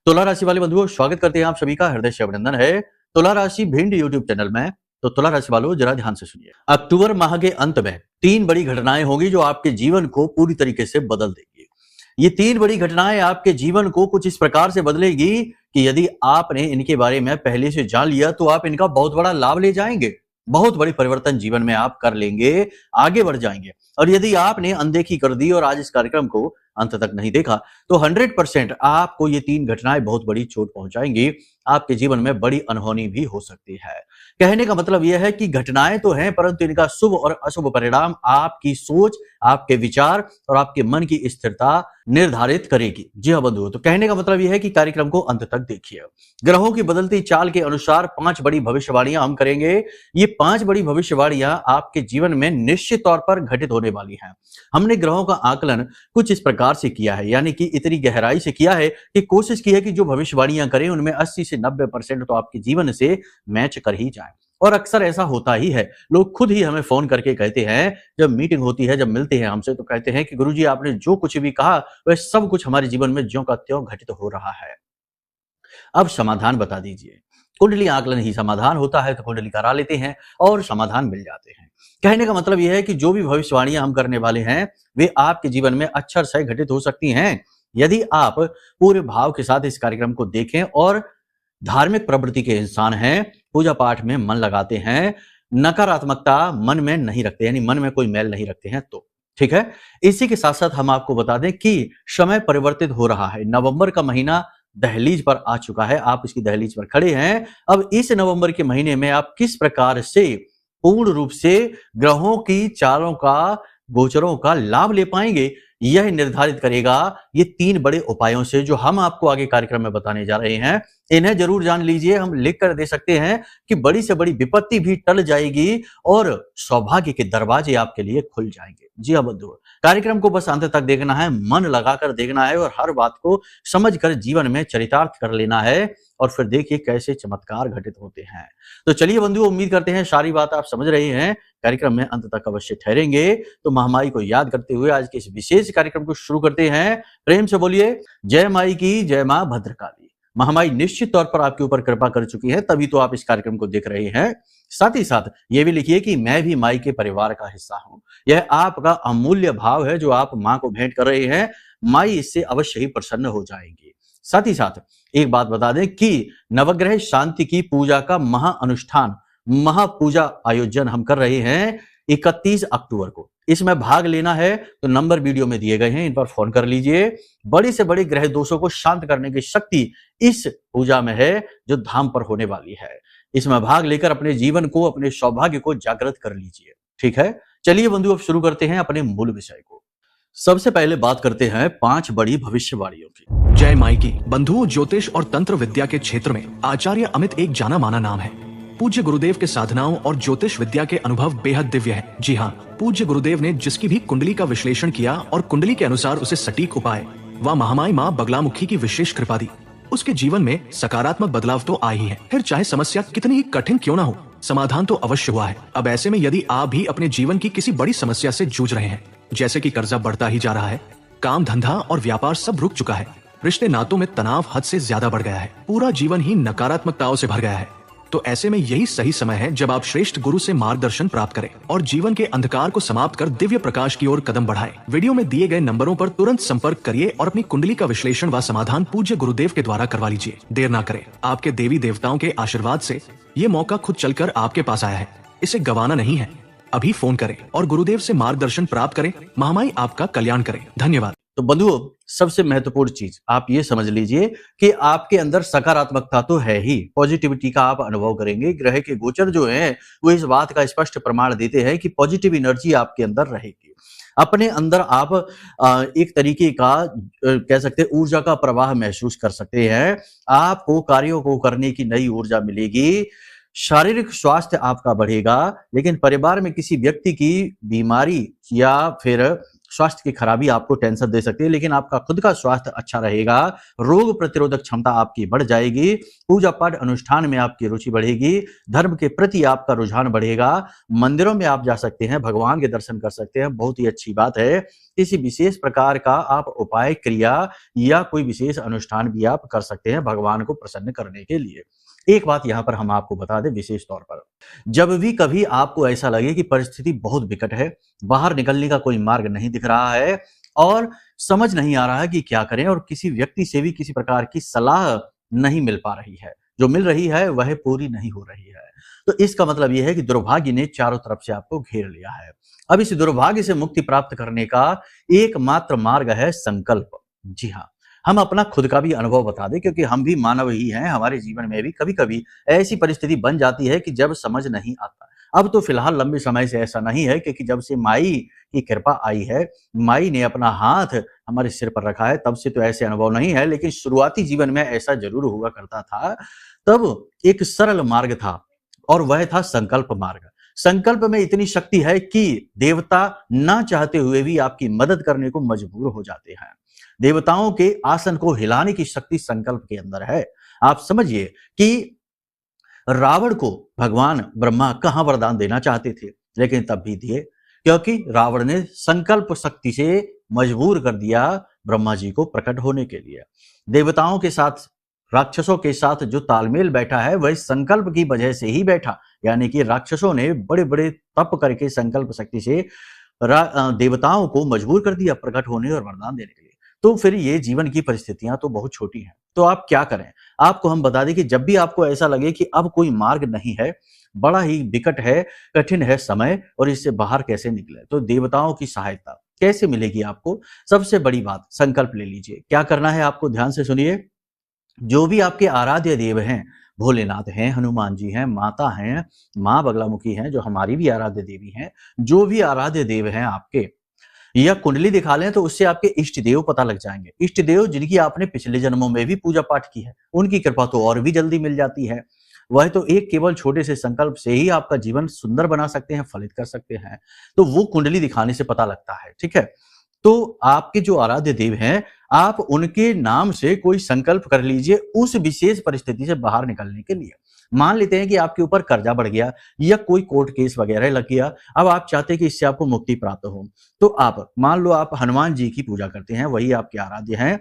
तुला राशि वाले बंधुओं, स्वागत करते हैं आप सभी का हृदय से अभिनंदन है तुला राशि भिंड यूट्यूब चैनल में। तो तुला राशि वालों, जरा ध्यान से सुनिए। अक्टूबर माह के अंत में 3 बड़ी घटनाएं होंगी जो आपके जीवन को पूरी तरीके से बदल देंगी। ये 3 बड़ी घटनाएं आपके जीवन को कुछ इस प्रकार से बदलेगी कि यदि आपने इनके बारे में पहले से जान लिया तो आप इनका बहुत बड़ा लाभ ले जाएंगे। बहुत बड़ी परिवर्तन जीवन में आप कर लेंगे, आगे बढ़ जाएंगे। और यदि आपने अनदेखी कर दी और आज इस कार्यक्रम को अंत तक नहीं देखा तो 100% आपको ये 3 घटनाएं बहुत बड़ी चोट पहुंचाएंगी। आपके जीवन में बड़ी अनहोनी भी हो सकती है। कहने का मतलब यह है कि घटनाएं तो हैं, परंतु इनका शुभ और अशुभ परिणाम आपकी सोच, आपके विचार और आपके मन की स्थिरता निर्धारित करेगी। जी हाँ बंधुओं, तो कहने का मतलब यह है कि कार्यक्रम को अंत तक देखिए। ग्रहों की बदलती चाल के अनुसार 5 बड़ी भविष्यवाणियां हम करेंगे। ये 5 बड़ी भविष्यवाणियां आपके जीवन में निश्चित तौर पर घटित होने वाली हैं। हमने ग्रहों का आकलन कुछ इस प्रकार से किया है, यानी कि इतनी गहराई से किया है कि कोशिश की है कि जो भविष्यवाणियां करें उनमें 80 से 90% तो आपके जीवन से मैच कर ही जाए। और अक्सर ऐसा होता ही है, लोग खुद ही हमें फोन करके कहते हैं, जब मीटिंग होती है, जब मिलते हैं हमसे तो कहते हैं कि गुरुजी आपने जो कुछ भी कहा वह सब कुछ हमारे जीवन में ज्यों का त्यों घटित हो रहा है। अब समाधान बता दीजिए। कुंडली आकलन ही समाधान होता है, तो कुंडली करा लेते हैं और समाधान मिल जाते हैं। कहने का मतलब यह है कि जो भी भविष्यवाणियां हम करने वाले हैं वे आपके जीवन में अक्षरशः घटित हो सकती हैं यदि आप पूरे भाव के साथ इस कार्यक्रम को देखें और धार्मिक प्रवृत्ति के इंसान हैं, पूजा पाठ में मन लगाते हैं, नकारात्मकता मन में नहीं रखते, यानी मन में कोई मैल नहीं रखते हैं तो ठीक है। इसी के साथ साथ हम आपको बता दें कि समय परिवर्तित हो रहा है। नवंबर का महीना दहलीज पर आ चुका है, आप इसकी दहलीज पर खड़े हैं। अब इस नवंबर के महीने में आप किस प्रकार से पूर्ण रूप से ग्रहों की चालों का, गोचरों का लाभ ले पाएंगे, यह निर्धारित करेगा ये 3 बड़े उपायों से जो हम आपको आगे कार्यक्रम में बताने जा रहे हैं। इन्हें जरूर जान लीजिए। हम लिख कर दे सकते हैं कि बड़ी से बड़ी विपत्ति भी टल जाएगी और सौभाग्य के दरवाजे आपके लिए खुल जाएंगे। जी हाँ बंधुओं, कार्यक्रम को बस अंत तक देखना है, मन लगाकर देखना है और हर बात को समझकर जीवन में चरितार्थ कर लेना है और फिर देखिए कैसे चमत्कार घटित होते हैं। तो चलिए बंधुओं, उम्मीद करते हैं सारी बात आप समझ रहे हैं। कार्यक्रम में अंत तक अवश्य ठहरेंगे। तो महामाई को याद करते हुए आज के इस विशेष कार्यक्रम को शुरू करते हैं। प्रेम से बोलिए जय माई की, जय मां भद्रकाली। महामाई निश्चित तौर पर आपके ऊपर कृपा कर चुकी है, तभी तो आप इस कार्यक्रम को देख रहे हैं। साथ ही साथ ये भी लिखिए कि मैं भी माई के परिवार का हिस्सा हूं। यह आपका अमूल्य भाव है जो आप मां को भेंट कर रहे हैं। माई इससे अवश्य ही प्रसन्न हो जाएंगी। साथ ही साथ एक बात बता दें कि नवग्रह शांति की पूजा का महाअनुष्ठान, महापूजा आयोजन हम कर रहे हैं 31 अक्टूबर को। इसमें भाग लेना है तो नंबर वीडियो में दिए गए हैं, इन पर फोन कर लीजिए। बड़ी से बड़ी ग्रह दोषों को शांत करने की शक्ति इस पूजा में है जो धाम पर होने वाली है। इसमें भाग लेकर अपने जीवन को, अपने सौभाग्य को जागृत कर लीजिए। ठीक है, चलिए बंधु अब शुरू करते हैं अपने मूल विषय को। सबसे पहले बात करते हैं 5 बड़ी भविष्यवाणियों की। जय माई की। बंधुओं, ज्योतिष और तंत्र विद्या के क्षेत्र में आचार्य अमित एक जाना माना नाम है। पूज्य गुरुदेव के साधनाओं और ज्योतिष विद्या के अनुभव बेहद दिव्य है। जी हाँ, पूज्य गुरुदेव ने जिसकी भी कुंडली का विश्लेषण किया और कुंडली के अनुसार उसे सटीक उपाय व महामाई माँ बगलामुखी की विशेष कृपा दी, उसके जीवन में सकारात्मक बदलाव तो आए ही है। फिर चाहे समस्या कितनी ही कठिन क्यों ना हो, समाधान तो अवश्य हुआ है। अब ऐसे में यदि आप भी अपने जीवन की किसी बड़ी समस्या से जूझ रहे हैं, जैसे कि कर्जा बढ़ता ही जा रहा है, काम धंधा और व्यापार सब रुक चुका है, रिश्ते नातों में तनाव हद से ज्यादा बढ़ गया है, पूरा जीवन ही नकारात्मकताओं से भर गया है, तो ऐसे में यही सही समय है जब आप श्रेष्ठ गुरु से मार्गदर्शन प्राप्त करें और जीवन के अंधकार को समाप्त कर दिव्य प्रकाश की ओर कदम बढ़ाएं। वीडियो में दिए गए नंबरों पर तुरंत संपर्क करिए और अपनी कुंडली का विश्लेषण व समाधान पूज्य गुरुदेव के द्वारा करवा लीजिए। देर ना करें, आपके देवी देवताओं के आशीर्वाद से ये मौका खुद चलकर आपके पास आया है, इसे गंवाना नहीं है। अभी फोन करें और गुरुदेव से मार्गदर्शन प्राप्त करें। महामाई आपका कल्याण करें। धन्यवाद। तो बंधुओं, सबसे महत्वपूर्ण चीज आप ये समझ लीजिए कि आपके अंदर सकारात्मकता तो है ही, पॉजिटिविटी का आप अनुभव करेंगे। ग्रह के गोचर जो हैं वो इस बात का स्पष्ट प्रमाण देते हैं कि पॉजिटिव एनर्जी आपके अंदर रहेगी। अपने अंदर आप एक तरीके का कह सकते हैं ऊर्जा का प्रवाह महसूस कर सकते हैं। आपको कार्यों को करने की नई ऊर्जा मिलेगी। शारीरिक स्वास्थ्य आपका बढ़ेगा, लेकिन परिवार में किसी व्यक्ति की बीमारी या फिर स्वास्थ्य की खराबी आपको टेंशन दे सकती है, लेकिन आपका खुद का स्वास्थ्य अच्छा रहेगा, रोग प्रतिरोधक क्षमता आपकी बढ़ जाएगी, पूजा पाठ अनुष्ठान में आपकी रुचि बढ़ेगी, धर्म के प्रति आपका रुझान बढ़ेगा, मंदिरों में आप जा सकते हैं, भगवान के दर्शन कर सकते हैं, बहुत ही अच्छी बात है। किसी विशेष प्रकार का आप उपाय, क्रिया या कोई विशेष अनुष्ठान भी आप कर सकते हैं भगवान को प्रसन्न करने के लिए। एक बात यहाँ पर हम आपको बता दें विशेष तौर पर, जब भी कभी आपको ऐसा लगे कि परिस्थिति बहुत विकट है, बाहर निकलने का कोई मार्ग नहीं दिख रहा है और समझ नहीं आ रहा है कि क्या करें, और किसी व्यक्ति से भी किसी प्रकार की सलाह नहीं मिल पा रही है, जो मिल रही है वह पूरी नहीं हो रही है, तो इसका मतलब यह है कि दुर्भाग्य ने चारों तरफ से आपको घेर लिया है। अब इस दुर्भाग्य से मुक्ति प्राप्त करने का एकमात्र मार्ग है संकल्प। जी हाँ, हम अपना खुद का भी अनुभव बता दें, क्योंकि हम भी मानव ही हैं, हमारे जीवन में भी कभी-कभी ऐसी परिस्थिति बन जाती है कि जब समझ नहीं आता। अब तो फिलहाल लंबे समय से ऐसा नहीं है, क्योंकि जब से माई की कृपा आई है, माई ने अपना हाथ हमारे सिर पर रखा है, तब से तो ऐसे अनुभव नहीं है, लेकिन शुरुआती जीवन में ऐसा जरूर हुआ करता था। तब एक सरल मार्ग था और वह था संकल्प मार्ग। संकल्प में इतनी शक्ति है कि देवता ना चाहते हुए भी आपकी मदद करने को मजबूर हो जाते हैं। देवताओं के आसन को हिलाने की शक्ति संकल्प के अंदर है। आप समझिए कि रावण को भगवान ब्रह्मा कहां वरदान देना चाहते थे, लेकिन तब भी दिए, क्योंकि रावण ने संकल्प शक्ति से मजबूर कर दिया ब्रह्मा जी को प्रकट होने के लिए। देवताओं के साथ, राक्षसों के साथ जो तालमेल बैठा है वह संकल्प की वजह से ही बैठा, यानी कि राक्षसों ने बड़े बड़े तप करके संकल्प शक्ति से देवताओं को मजबूर कर दिया प्रकट होने और वरदान देने के लिए। तो फिर ये जीवन की परिस्थितियां तो बहुत छोटी हैं, तो आप क्या करें? आपको हम बता दें कि जब भी आपको ऐसा लगे कि अब कोई मार्ग नहीं है, बड़ा ही विकट है, कठिन है समय और इससे बाहर कैसे निकले, तो देवताओं की सहायता कैसे मिलेगी आपको? सबसे बड़ी बात, संकल्प ले लीजिए। क्या करना है आपको, ध्यान से सुनिए। जो भी आपके आराध्य देव हैं, भोलेनाथ हैं, हनुमान जी हैं, माता हैं, माँ बगलामुखी हैं, जो हमारी भी आराध्य देवी हैं, जो भी आराध्य देव हैं आपके, या कुंडली दिखा लें तो उससे आपके इष्ट देव पता लग जाएंगे। इष्ट देव जिनकी आपने पिछले जन्मों में भी पूजा पाठ की है, उनकी कृपा तो और भी जल्दी मिल जाती है। वह तो एक केवल छोटे से संकल्प से ही आपका जीवन सुंदर बना सकते हैं, फलित कर सकते हैं। तो वो कुंडली दिखाने से पता लगता है, ठीक है। तो आपके जो आराध्य देव हैं, आप उनके नाम से कोई संकल्प कर लीजिए उस विशेष परिस्थिति से बाहर निकलने के लिए। मान लेते हैं कि आपके ऊपर कर्जा बढ़ गया या कोई कोर्ट केस वगैरह लग गया, अब आप चाहते हैं कि इससे आपको मुक्ति प्राप्त हो, तो आप मान लो आप हनुमान जी की पूजा करते हैं, वही आपके आराध्य हैं,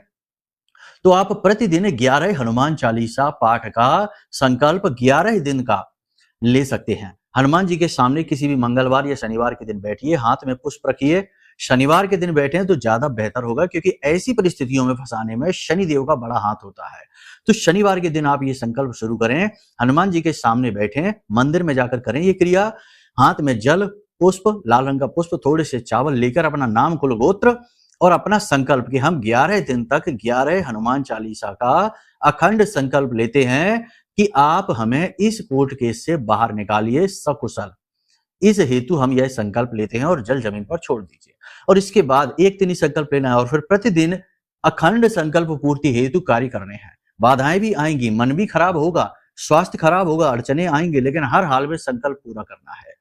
तो आप प्रतिदिन 11 हनुमान चालीसा पाठ का संकल्प 11 दिन का ले सकते हैं। हनुमान जी के सामने किसी भी मंगलवार या शनिवार के दिन बैठिए, हाथ में पुष्प रखिए। शनिवार के दिन बैठे तो ज्यादा बेहतर होगा, क्योंकि ऐसी परिस्थितियों में फंसाने में शनि देव का बड़ा हाथ होता है। तो शनिवार के दिन आप ये संकल्प शुरू करें, हनुमान जी के सामने बैठें, मंदिर में जाकर करें ये क्रिया। हाथ में जल, पुष्प, लाल रंग का पुष्प, थोड़े से चावल लेकर अपना नाम, कुल गोत्र और अपना संकल्प कि हम 11 दिन तक 11 हनुमान चालीसा का अखंड संकल्प लेते हैं कि आप हमें इस कोर्ट केस से बाहर निकालिए सकुशल। इस हेतु हम यह संकल्प लेते हैं और जल जमीन पर छोड़ दीजिए। और इसके बाद एक दिन ही संकल्प लेना है और फिर प्रतिदिन अखंड संकल्प पूर्ति हेतु कार्य करने हैं। बाधाएं भी आएंगी, मन भी खराब होगा, स्वास्थ्य खराब होगा, अड़चने आएंगे, लेकिन हर हाल में संकल्प पूरा करना है।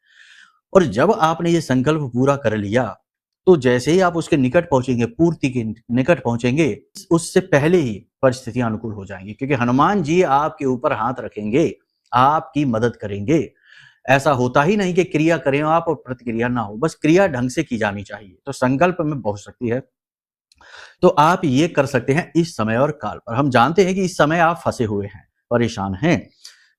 और जब आपने ये संकल्प पूरा कर लिया, तो जैसे ही आप उसके निकट पहुंचेंगे, पूर्ति के निकट पहुंचेंगे, उससे पहले ही परिस्थितियां अनुकूल हो जाएंगी, क्योंकि हनुमान जी आपके ऊपर हाथ रखेंगे, आपकी मदद करेंगे। ऐसा होता ही नहीं कि क्रिया करें आप और प्रतिक्रिया ना हो, बस क्रिया ढंग से की जानी चाहिए। तो संकल्प में बहुत शक्ति है। तो आप ये कर सकते हैं इस समय और काल पर। हम जानते हैं कि इस समय आप फंसे हुए हैं, परेशान हैं,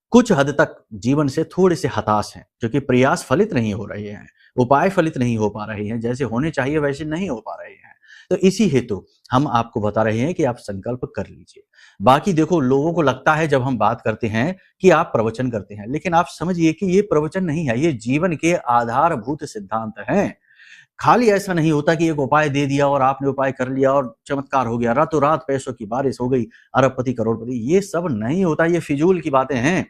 कुछ हद तक जीवन से थोड़े से हताश हैं, क्योंकि प्रयास फलित नहीं हो रहे हैं, उपाय फलित नहीं हो पा रहे हैं, जैसे होने चाहिए वैसे नहीं हो पा रहे हैं। तो इसी हेतु हम आपको बता रहे हैं कि आप संकल्प कर लीजिए। बाकी देखो, लोगों को लगता है जब हम बात करते हैं कि आप प्रवचन करते हैं, लेकिन आप समझिए कि ये प्रवचन नहीं है, ये जीवन के आधारभूत सिद्धांत हैं। खाली ऐसा नहीं होता कि एक उपाय दे दिया और आपने उपाय कर लिया और चमत्कार हो गया, रातों रात पैसों की बारिश हो गई, अरबपति करोड़पति, ये सब नहीं होता, ये फिजूल की बातें हैं।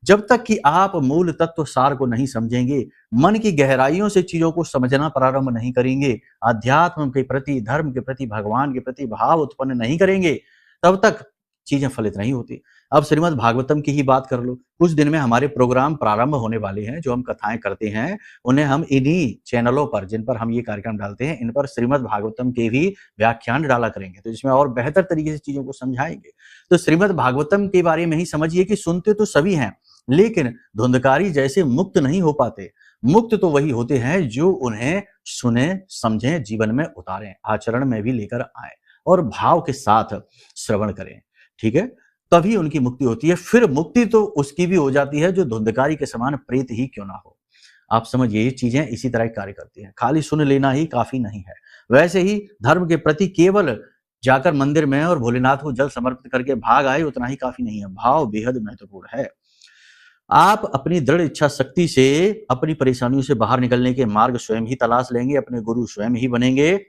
जब तक कि आप मूल तत्व सार को नहीं समझेंगे, मन की गहराइयों से चीजों को समझना प्रारंभ नहीं करेंगे, अध्यात्म के प्रति, धर्म के प्रति, भगवान के प्रति भाव उत्पन्न नहीं करेंगे, तब तक चीजें फलित नहीं होती। अब श्रीमद् भागवतम की ही बात कर लो, कुछ दिन में हमारे प्रोग्राम प्रारंभ होने वाले हैं। जो हम कथाएं करते हैं उन्हें हम इन्हीं चैनलों पर, जिन पर हम ये कार्यक्रम डालते हैं, इन पर श्रीमद् भागवतम के भी व्याख्यान डाला करेंगे, तो इसमें और बेहतर तरीके से चीजों को समझाएंगे। तो श्रीमद् भागवतम के बारे में ही समझिए कि सुनते तो सभी हैं, लेकिन धुंधकारी जैसे मुक्त नहीं हो पाते। मुक्त तो वही होते हैं जो उन्हें सुने, समझें, जीवन में उतारें, आचरण में भी लेकर आए और भाव के साथ श्रवण करें। ठीक है, तभी उनकी मुक्ति होती है। फिर मुक्ति तो उसकी भी हो जाती है जो धुंधकारी के समान प्रेत ही क्यों ना हो। आप समझिए, ये चीजें इसी तरह कार्य करती हैं। खाली सुन लेना ही काफी नहीं है। वैसे ही धर्म के प्रति केवल जाकर मंदिर में और भोलेनाथ को जल समर्पित करके भाग आए उतना ही काफी नहीं है। भाव बेहद महत्वपूर्ण है। आप अपनी दृढ़ इच्छा शक्ति से अपनी परेशानियों से बाहर निकलने के मार्ग स्वयं ही तलाश लेंगे, अपने गुरु स्वयं ही बनेंगे।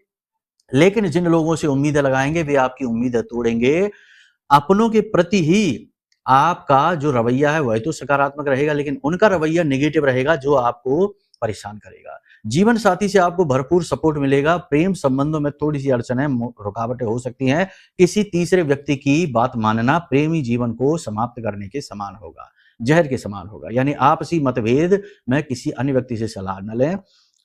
लेकिन जिन लोगों से उम्मीदें लगाएंगे वे आपकी उम्मीदें तोड़ेंगे। अपनों के प्रति ही आपका जो रवैया है वह तो सकारात्मक रहेगा, लेकिन उनका रवैया नेगेटिव रहेगा जो आपको परेशान करेगा। जीवन साथी से आपको भरपूर सपोर्ट मिलेगा। प्रेम संबंधों में थोड़ी सी अड़चनें, रुकावटें हो सकती हैं। किसी तीसरे व्यक्ति की बात मानना प्रेमी जीवन को समाप्त करने के समान होगा, जहर के समान होगा। यानी आपसी मतभेद में किसी अन्य व्यक्ति से सलाह न लें,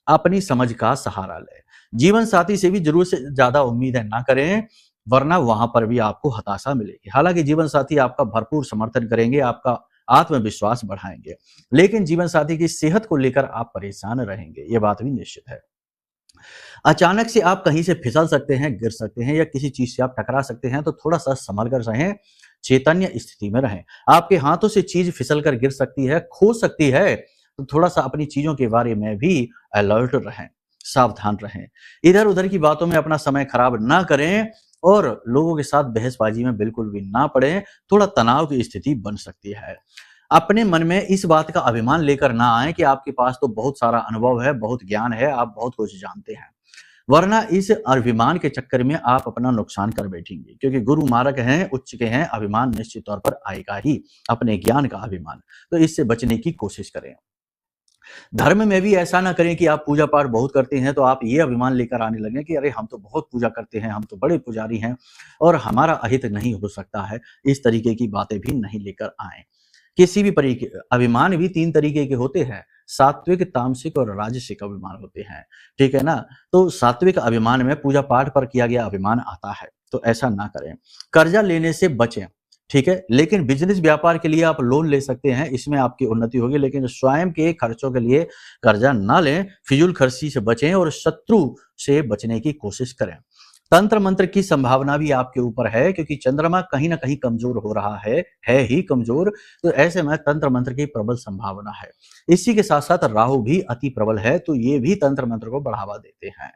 अपनी समझ का सहारा लें। जीवन साथी से भी जरूरत से ज्यादा उम्मीदें ना करें, वरना वहां पर भी आपको हताशा मिलेगी। हालांकि जीवन साथी आपका भरपूर समर्थन करेंगे, आपका आत्मविश्वास बढ़ाएंगे, लेकिन जीवन साथी की सेहत को लेकर आप परेशान रहेंगे, ये बात भी निश्चित है। अचानक से आप कहीं से फिसल सकते हैं, गिर सकते हैं, या किसी चीज से आप टकरा सकते हैं, तो थोड़ा सा संभल कर रहें, चैतन्य स्थिति में रहें। आपके हाथों से चीज फिसल कर गिर सकती है, खो सकती है, तो थोड़ा सा अपनी चीजों के बारे में भी अलर्ट रहें, सावधान रहें। इधर उधर की बातों में अपना समय खराब ना करें और लोगों के साथ बहसबाजी में बिल्कुल भी ना पड़े। थोड़ा तनाव की स्थिति बन सकती है। अपने मन में इस बात का अभिमान लेकर ना आए कि आपके पास तो बहुत सारा अनुभव है, बहुत ज्ञान है, आप बहुत कुछ जानते हैं, वरना इस अभिमान के चक्कर में आप अपना नुकसान कर बैठेंगे। क्योंकि गुरु मार्ग हैं, उच्च के हैं, अभिमान निश्चित तौर पर आएगा ही, अपने ज्ञान का अभिमान। तो इससे बचने की कोशिश करें। धर्म में भी ऐसा ना करें कि आप पूजा पाठ बहुत करते हैं तो आप ये अभिमान लेकर आने लगे कि अरे हम तो बहुत पूजा करते हैं, हम तो बड़े पुजारी हैं और हमारा अहित नहीं हो सकता है। इस तरीके की बातें भी नहीं लेकर आए। किसी भी तरीके अभिमान भी 3 तरीके के होते हैं, सात्विक, तामसिक और राजसिक अभिमान होते हैं। ठीक है ना? तो सात्विक अभिमान में पूजा पाठ पर किया गया अभिमान आता है, तो ऐसा ना करें। कर्जा लेने से बचें, ठीक है, लेकिन बिजनेस व्यापार के लिए आप लोन ले सकते हैं, इसमें आपकी उन्नति होगी, लेकिन स्वयं के खर्चों के लिए कर्जा ना लें। फिजूल खर्ची से बचें और शत्रु से बचने की कोशिश करें। तंत्र मंत्र की संभावना भी आपके ऊपर है, क्योंकि चंद्रमा कहीं ना कहीं कमजोर हो रहा है ही कमजोर, तो ऐसे में तंत्र मंत्र की प्रबल संभावना है। इसी के साथ साथ राहु भी अति प्रबल है, तो ये भी तंत्र मंत्र को बढ़ावा देते हैं।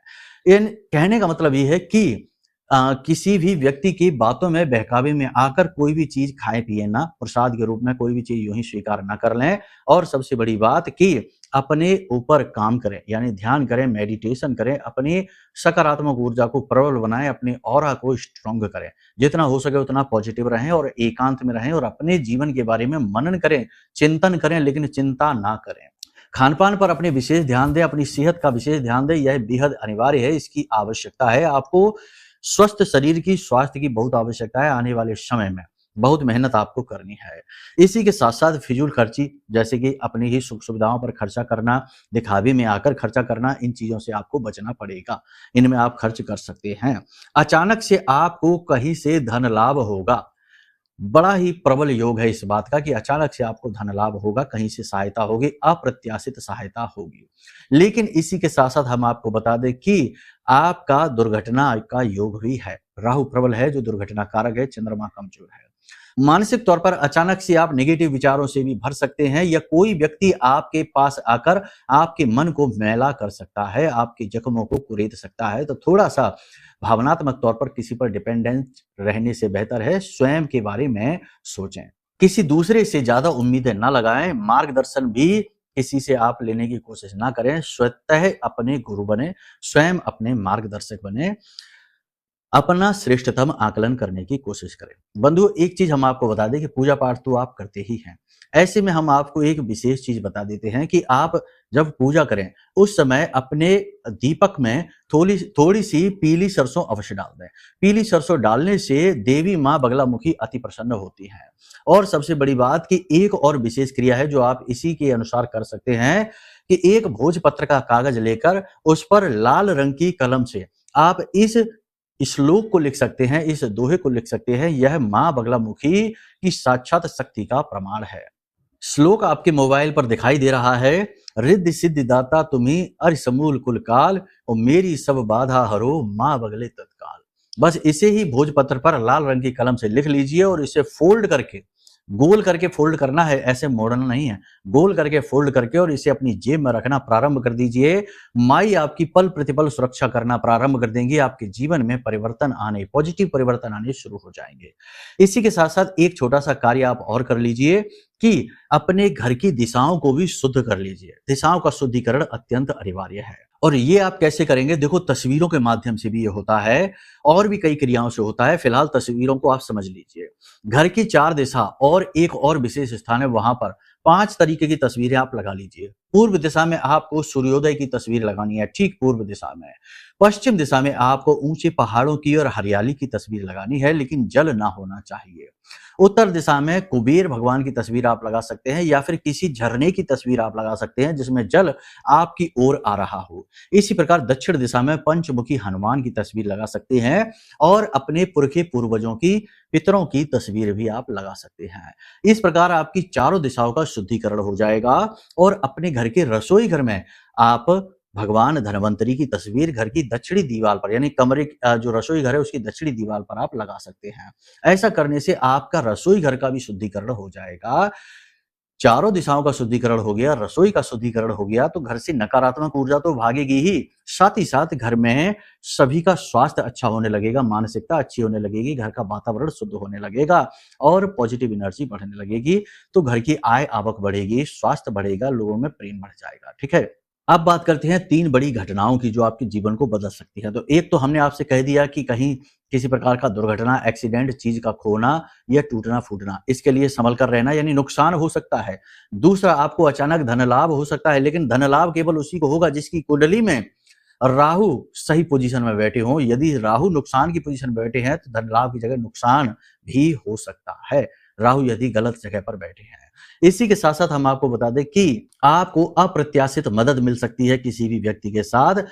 इन कहने का मतलब ये है कि किसी भी व्यक्ति की बातों में, बहकावे में आकर कोई भी चीज खाए पिए ना, प्रसाद के रूप में कोई भी चीज यूं ही स्वीकार ना कर लें। और सबसे बड़ी बात कि अपने ऊपर काम करें, यानी ध्यान करें, मेडिटेशन करें, अपनी सकारात्मक ऊर्जा को प्रबल बनाएं, अपने ऑरा को स्ट्रॉन्ग करें। जितना हो सके उतना पॉजिटिव रहें और एकांत में रहें और अपने जीवन के बारे में मनन करें, चिंतन करें, लेकिन चिंता ना करें। खान पान पर अपने विशेष ध्यान दें, अपनी सेहत का विशेष ध्यान दें, यह बेहद अनिवार्य है, इसकी आवश्यकता है। आपको स्वस्थ शरीर की, स्वास्थ्य की बहुत आवश्यकता है। आने वाले समय में बहुत मेहनत आपको करनी है। इसी के साथ साथ फिजूल खर्ची, जैसे कि अपनी ही सुख सुविधाओं पर खर्चा करना, दिखावे में आकर खर्चा करना, इन चीजों से आपको बचना पड़ेगा। इनमें आप खर्च कर सकते हैं। अचानक से आपको कहीं से धन लाभ होगा। बड़ा ही प्रबल योग है इस बात का कि अचानक से आपको धन लाभ होगा, कहीं से सहायता होगी, अप्रत्याशित सहायता होगी। लेकिन इसी के साथ साथ हम आपको बता दें कि आपका दुर्घटना का योग भी है। राहु प्रबल है जो दुर्घटना कारक है, चंद्रमा कमजोर है। मानसिक तौर पर अचानक से आप नेगेटिव विचारों से भी भर सकते हैं, या कोई व्यक्ति आपके पास आकर आपके मन को मैला कर सकता है, आपके जख्मों को कुरेद सकता है। तो थोड़ा सा भावनात्मक तौर पर किसी पर डिपेंडेंट रहने से बेहतर है स्वयं के बारे में सोचें। किसी दूसरे से ज्यादा उम्मीदें ना लगाएं। मार्गदर्शन भी किसी से आप लेने की कोशिश ना करें। स्वतः अपने गुरु बने, स्वयं अपने मार्गदर्शक बने। अपना श्रेष्ठतम आकलन करने की कोशिश करें। बंधुओं, एक चीज हम आपको बता दें कि पूजा पाठ तो आप करते ही हैं। ऐसे में हम आपको एक विशेष चीज बता देते हैं कि आप जब पूजा करें उस समय अपने दीपक में थोड़ी थोड़ी सी पीली सरसों अवश्य डाल दें। पीली सरसों डालने से देवी माँ बगलामुखी अति प्रसन्न होती हैं। और सबसे बड़ी बात कि एक और विशेष क्रिया है जो आप इसी के अनुसार कर सकते हैं कि एक भोजपत्र का कागज लेकर उस पर लाल रंग की कलम से आप इस श्लोक को लिख सकते हैं, इस दोहे को लिख सकते हैं। यह माँ बगलामुखी की साक्षात शक्ति का प्रमाण है। श्लोक आपके मोबाइल पर दिखाई दे रहा है। रिद्धि सिद्धि दाता तुम्ही अरि समूल कुल काल और मेरी सब बाधा हरो माँ बगले तत्काल। बस इसे ही भोजपत्र पर लाल रंग की कलम से लिख लीजिए और इसे फोल्ड करके, गोल करके फोल्ड करना है, ऐसे मोड़ना नहीं है। गोल करके फोल्ड करके और इसे अपनी जेब में रखना प्रारंभ कर दीजिए। माई आपकी पल प्रतिपल सुरक्षा करना प्रारंभ कर देंगी। आपके जीवन में परिवर्तन आने, पॉजिटिव परिवर्तन आने शुरू हो जाएंगे। इसी के साथ साथ एक छोटा सा कार्य आप और कर लीजिए कि अपने घर की दिशाओं को भी शुद्ध कर लीजिए। दिशाओं का शुद्धिकरण अत्यंत अनिवार्य है। और ये आप कैसे करेंगे? देखो, तस्वीरों के माध्यम से भी ये होता है और भी कई क्रियाओं से होता है। फिलहाल तस्वीरों को आप समझ लीजिए। घर की 4 दिशा और एक और विशेष स्थान है, वहां पर 5 तरीके की तस्वीरें आप लगा लीजिए। पूर्व दिशा में आपको सूर्योदय की तस्वीर लगानी है, ठीक पूर्व दिशा में। पश्चिम दिशा में आपको ऊंचे पहाड़ों की और हरियाली की तस्वीर लगानी है, लेकिन जल ना होना चाहिए। उत्तर दिशा में कुबेर भगवान की तस्वीर आप लगा सकते हैं या फिर किसी झरने की तस्वीर आप लगा सकते हैं जिसमें जल आपकी ओर आ रहा हो। इसी प्रकार दक्षिण दिशा में पंचमुखी हनुमान की तस्वीर लगा सकते हैं और अपने पुरखे पूर्वजों की, पितरों की तस्वीर भी आप लगा सकते हैं। इस प्रकार आपकी चारों दिशाओं का शुद्धिकरण हो जाएगा और अपने घर के रसोई घर में आप भगवान धन्वंतरी की तस्वीर घर की दक्षिणी दीवार पर, यानी कमरे जो रसोई घर है उसकी दक्षिणी दीवार पर आप लगा सकते हैं। ऐसा करने से आपका रसोई घर का भी शुद्धिकरण हो जाएगा। चारों दिशाओं का शुद्धिकरण हो गया, रसोई का शुद्धिकरण हो गया, तो घर से नकारात्मक ऊर्जा तो भागेगी ही साथ घर में सभी का स्वास्थ्य अच्छा होने लगेगा, मानसिकता अच्छी होने लगेगी, घर का वातावरण शुद्ध होने लगेगा और पॉजिटिव एनर्जी बढ़ने लगेगी। तो घर की आय आवक बढ़ेगी, स्वास्थ्य बढ़ेगा, लोगों में प्रेम बढ़ जाएगा। ठीक है। अब बात करते हैं 3 बड़ी घटनाओं की जो आपके जीवन को बदल सकती है। तो एक तो हमने आपसे कह दिया कि कहीं किसी प्रकार का दुर्घटना, एक्सीडेंट, चीज का खोना या टूटना फूटना, इसके लिए संभल कर रहना, यानी नुकसान हो सकता है। दूसरा, आपको अचानक धन लाभ हो सकता है, लेकिन धन लाभ केवल उसी को होगा जिसकी कुंडली में राहु सही पोजीशन में बैठे हों। यदि राहु नुकसान की पोजीशन में बैठे हैं तो धन लाभ की जगह नुकसान भी हो सकता है, राहु यदि गलत जगह पर बैठे हैं। इसी के साथ साथ हम आपको बता दें कि आपको अप्रत्याशित मदद मिल सकती है किसी भी व्यक्ति के साथ।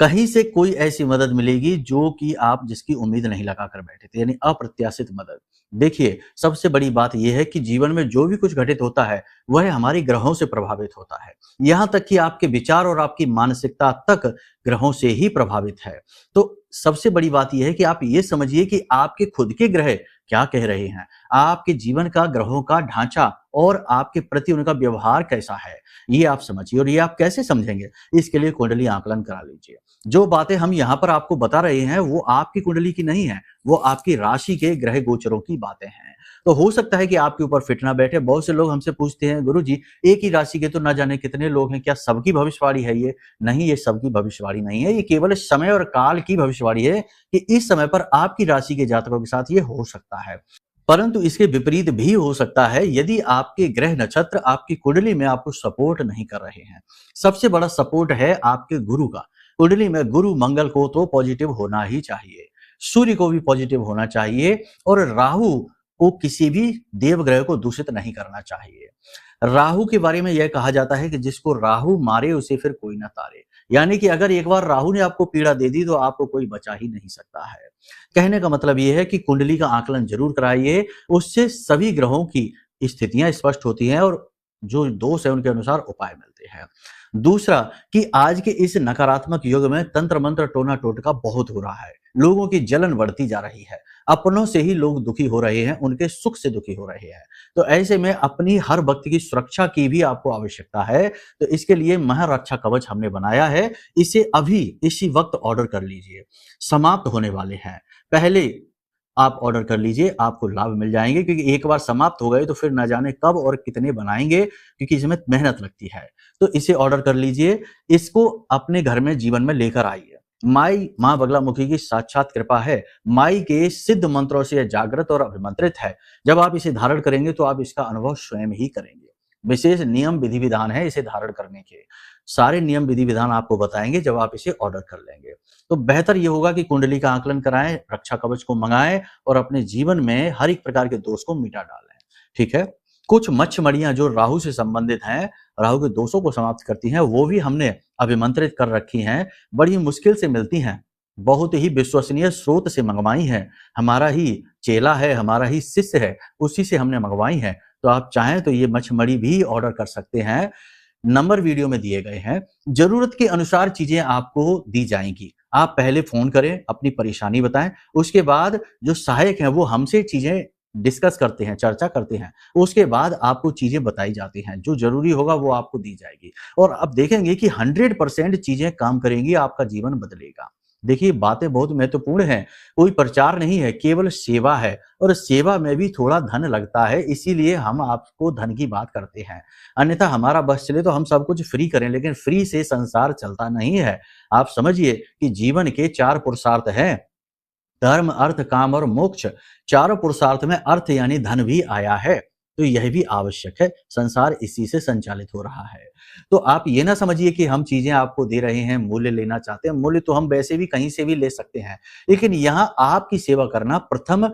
कहीं से कोई ऐसी मदद मिलेगी जो कि आप जिसकी उम्मीद नहीं लगा कर बैठे थे, यानी अप्रत्याशित मदद। देखिए, सबसे बड़ी बात यह है कि जीवन में जो भी कुछ घटित होता है वह हमारे ग्रहों से प्रभावित होता है। यहां तक कि आपके विचार और आपकी मानसिकता तक ग्रहों से ही प्रभावित है। तो सबसे बड़ी बात यह है कि आप ये समझिए कि आपके खुद के ग्रह क्या कह रहे हैं, आपके जीवन का ग्रहों का ढांचा और आपके प्रति उनका व्यवहार कैसा है, ये आप समझिए। और ये आप कैसे समझेंगे? इसके लिए कुंडली आकलन करा लीजिए। जो बातें हम यहाँ पर आपको बता रहे हैं वो आपकी कुंडली की नहीं है, वो आपकी राशि के ग्रह गोचरों की बातें हैं। तो हो सकता है कि आपके ऊपर फिट ना बैठे। बहुत से लोग हमसे पूछते हैं, गुरुजी एक ही राशि के तो ना जाने कितने लोग हैं, क्या सबकी भविष्यवाणी है ये? नहीं, ये सबकी भविष्यवाणी नहीं है, ये केवल समय और काल की भविष्यवाणी है कि इस समय पर आपकी राशि के जातकों के साथ ये हो सकता है। परंतु इसके विपरीत भी हो सकता है यदि आपके ग्रह नक्षत्र आपकी कुंडली में आपको सपोर्ट नहीं कर रहे हैं। सबसे बड़ा सपोर्ट है आपके गुरु का। कुंडली में गुरु मंगल को तो पॉजिटिव होना ही चाहिए, सूर्य को भी पॉजिटिव होना चाहिए और राहु को किसी भी देवग्रह को दूषित नहीं करना चाहिए। राहु के बारे में यह कहा जाता है कि जिसको राहु मारे उसे फिर कोई ना तारे, यानी कि अगर एक बार राहु ने आपको पीड़ा दे दी तो आपको कोई बचा ही नहीं सकता है। कहने का मतलब यह है कि कुंडली का आकलन जरूर कराइए, उससे सभी ग्रहों की स्थितियां स्पष्ट होती हैं और जो दोष है उनके अनुसार उपाय मिलते हैं। दूसरा कि आज के इस नकारात्मक युग में तंत्र मंत्र टोना टोटका बहुत हो रहा है, लोगों की जलन बढ़ती जा रही है, अपनों से ही लोग दुखी हो रहे हैं, उनके सुख से दुखी हो रहे हैं। तो ऐसे में अपनी हर वक्त की सुरक्षा की भी आपको आवश्यकता है। तो इसके लिए महारक्षा कवच हमने बनाया है, इसे अभी इसी वक्त ऑर्डर कर लीजिए, समाप्त होने वाले हैं। पहले आप ऑर्डर कर लीजिए, आपको लाभ मिल जाएंगे, क्योंकि एक बार समाप्त हो गए तो फिर ना जाने कब और कितने बनाएंगे, क्योंकि इसमें मेहनत लगती है। तो इसे ऑर्डर कर लीजिए, इसको अपने घर में जीवन में लेकर आइए। माई मां बगलामुखी की साक्षात कृपा है। माई के सिद्ध मंत्रों से यह जागृत और अभिमंत्रित है। जब आप इसे धारण करेंगे तो आप इसका अनुभव स्वयं ही करेंगे। विशेष नियम विधि विधान है इसे धारण करने के। सारे नियम विधि विधान आपको बताएंगे जब आप इसे ऑर्डर कर लेंगे। तो बेहतर ये होगा कि कुंडली का आकलन कराएं, रक्षा कवच को मंगाएं और अपने जीवन में हर एक प्रकार के दोष को मिटा डालें। ठीक है। कुछ मच्छ मणियां जो राहु से संबंधित हैं, राहु के दोषों को समाप्त करती हैं, वो भी हमने अभिमंत्रित कर रखी हैं। बड़ी मुश्किल से मिलती हैं, बहुत ही विश्वसनीय स्रोत से मंगवाई हैं। हमारा ही चेला है, हमारा ही शिष्य है, उसी से हमने मंगवाई हैं। तो आप चाहें तो ये मच्छमड़ी भी ऑर्डर कर सकते हैं। नंबर वीडियो में दिए गए हैं। जरूरत के अनुसार चीजें आपको दी जाएंगी। आप पहले फोन करें, अपनी परेशानी बताएं, उसके बाद जो सहायक हैं वो हमसे चीजें डिस्कस करते हैं, चर्चा करते हैं। उसके बाद आपको चीजें बताई जाती हैं, जो जरूरी होगा वो आपको दी जाएगी। और अब देखेंगे कि 100% चीजें काम करेंगी, आपका जीवन बदलेगा। देखिए, बातें बहुत महत्वपूर्ण हैं। कोई प्रचार नहीं है, केवल सेवा है। और सेवा में भी थोड़ा धन लगता है, इसीलिए हम आपको धन की बात करते हैं। अन्यथा हमारा बस चले तो हम सब कुछ फ्री करें, लेकिन फ्री से संसार चलता नहीं है। आप समझिए कि जीवन के 4 पुरुषार्थ हैं, धर्म, अर्थ, काम और मोक्ष। चारों पुरुषार्थ में अर्थ यानी धन भी आया है, तो यह भी आवश्यक है। संसार इसी से संचालित हो रहा है। तो आप ये ना समझिए कि हम चीजें आपको दे रहे हैं, मूल्य लेना चाहते हैं। मूल्य तो हम वैसे भी कहीं से भी ले सकते हैं, लेकिन यहाँ आपकी सेवा करना प्रथम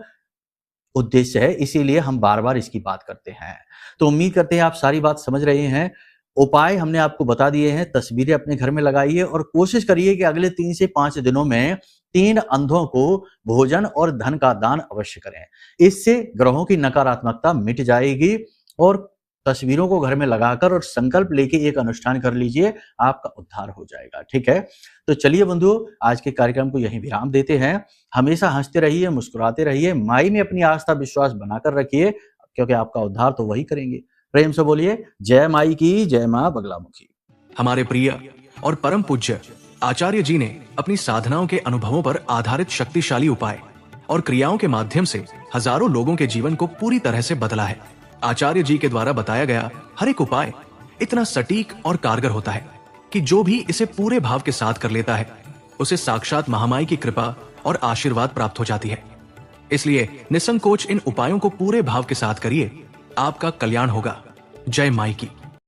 उद्देश्य है, इसीलिए हम बार बार इसकी बात करते हैं। तो उम्मीद करते हैं आप सारी बात समझ रहे हैं। उपाय हमने आपको बता दिए हैं। तस्वीरें अपने घर में लगाइए और कोशिश करिए कि अगले 3 से 5 दिनों में 3 अंधों को भोजन और धन का दान अवश्य करें। इससे ग्रहों की नकारात्मकता मिट जाएगी। और तस्वीरों को घर में लगाकर और संकल्प लेके एक अनुष्ठान कर लीजिए, आपका उद्धार हो जाएगा। ठीक है। तो चलिए बंधुओं, आज के कार्यक्रम को यहीं विराम देते हैं। हमेशा हंसते रहिए, मुस्कुराते रहिए, माई में अपनी आस्था विश्वास बनाकर रखिए, क्योंकि आपका उद्धार तो वही करेंगे। प्रेम से बोलिए जय माई की, जय मां बगलामुखी। हमारे प्रिय और परम पूज्य आचार्य जी ने अपनी साधनाओं के अनुभवों पर आधारित शक्तिशाली उपाय और क्रियाओं के माध्यम से हजारों लोगों के जीवन को पूरी तरह से बदला है। आचार्य जी के द्वारा बताया गया हर एक उपाय इतना सटीक और कारगर होता है कि जो भी इसे पूरे भाव के साथ कर लेता है, उसे साक्षात महामाई की कृपा और आशीर्वाद प्राप्त हो जाती है। इसलिए निसंकोच इन उपायों को पूरे भाव के साथ करिए, आपका कल्याण होगा। जय माई की।